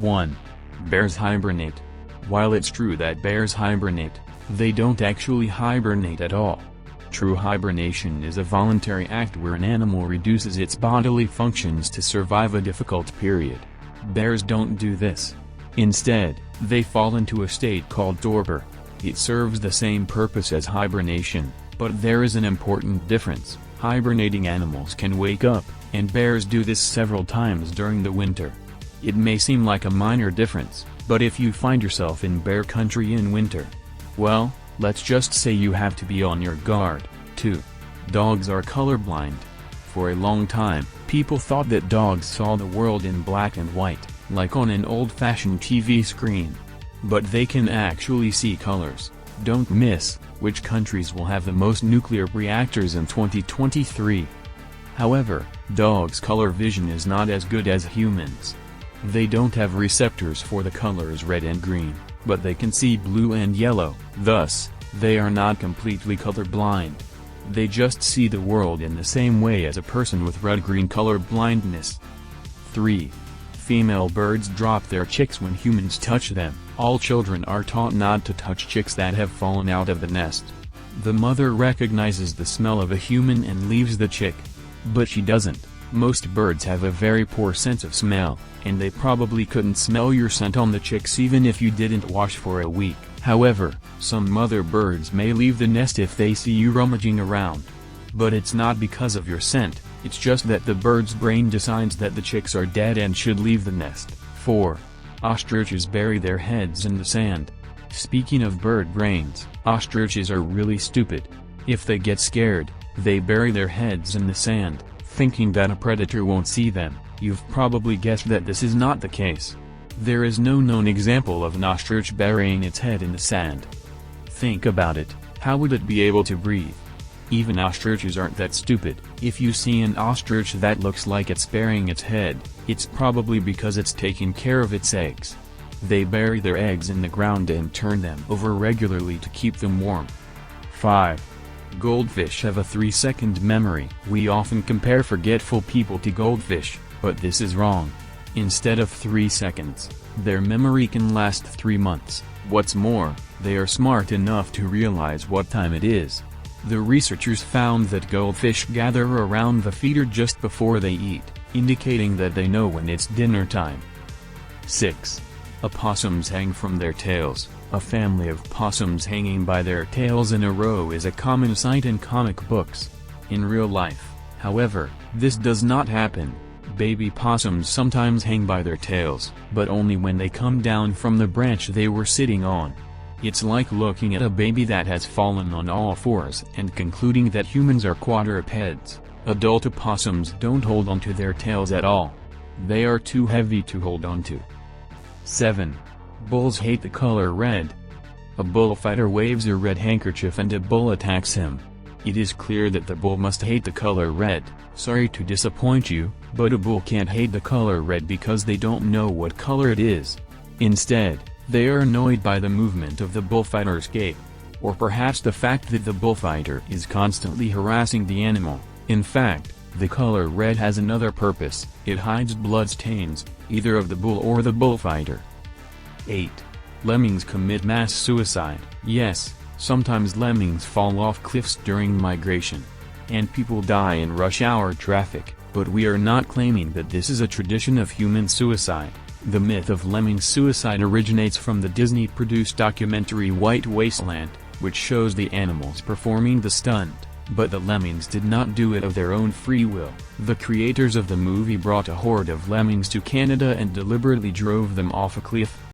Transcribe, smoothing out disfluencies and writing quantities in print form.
1. Bears hibernate. While it's true that bears hibernate, they don't actually hibernate at all. True hibernation is a voluntary act where an animal reduces its bodily functions to survive a difficult period. Bears don't do this. Instead, they fall into a state called torpor. It serves the same purpose as hibernation, but there is an important difference. Hibernating animals can wake up, and bears do this several times during the winter. It may seem like a minor difference, but if you find yourself in bear country in winter, well, let's just say you have to be on your guard. 2. Dogs are colorblind. For a long time, people thought that dogs saw the world in black and white, like on an old-fashioned TV screen. But they can actually see colors. Don't miss which countries will have the most nuclear reactors in 2023. However, dogs' color vision is not as good as humans. They don't have receptors for the colors red and green, but they can see blue and yellow. Thus, they are not completely colorblind. They just see the world in the same way as a person with red-green color blindness. 3. Female birds drop their chicks when humans touch them. All children are taught not to touch chicks that have fallen out of the nest. The mother recognizes the smell of a human and leaves the chick. But she doesn't. Most birds have a very poor sense of smell, and they probably couldn't smell your scent on the chicks even if you didn't wash for a week. However, some mother birds may leave the nest if they see you rummaging around. But it's not because of your scent, it's just that the bird's brain decides that the chicks are dead and should leave the nest. 4. Ostriches bury their heads in the sand. Speaking of bird brains, ostriches are really stupid. If they get scared, they bury their heads in the sand, thinking that a predator won't see them. You've probably guessed that this is not the case. There is no known example of an ostrich burying its head in the sand. Think about it, how would it be able to breathe? Even ostriches aren't that stupid. If you see an ostrich that looks like it's burying its head, it's probably because it's taking care of its eggs. They bury their eggs in the ground and turn them over regularly to keep them warm. 5. Goldfish have a 3-second memory. We often compare forgetful people to goldfish, but this is wrong. Instead of 3 seconds, their memory can last 3 months. What's more, they are smart enough to realize what time it is. The researchers found that goldfish gather around the feeder just before they eat, indicating that they know when it's dinner time. 6. Opossums hang from their tails. A family of possums hanging by their tails in a row is a common sight in comic books. In real life, however, this does not happen. Baby possums sometimes hang by their tails, but only when they come down from the branch they were sitting on. It's like looking at a baby that has fallen on all fours and concluding that humans are quadrupeds. Adult opossums don't hold onto their tails at all. They are too heavy to hold onto. 7. Bulls hate the color red. A bullfighter waves a red handkerchief and a bull attacks him. It is clear that the bull must hate the color red. Sorry to disappoint you, but a bull can't hate the color red because they don't know what color it is. Instead, they are annoyed by the movement of the bullfighter's cape. Or perhaps the fact that the bullfighter is constantly harassing the animal. In fact, the color red has another purpose. It hides blood stains, either of the bull or the bullfighter. 8. Lemmings commit mass suicide. Yes, sometimes lemmings fall off cliffs during migration. And people die in rush hour traffic, but we are not claiming that this is a tradition of human suicide. The myth of lemming suicide originates from the Disney-produced documentary White Wasteland, which shows the animals performing the stunt, but the lemmings did not do it of their own free will. The creators of the movie brought a horde of lemmings to Canada and deliberately drove them off a cliff.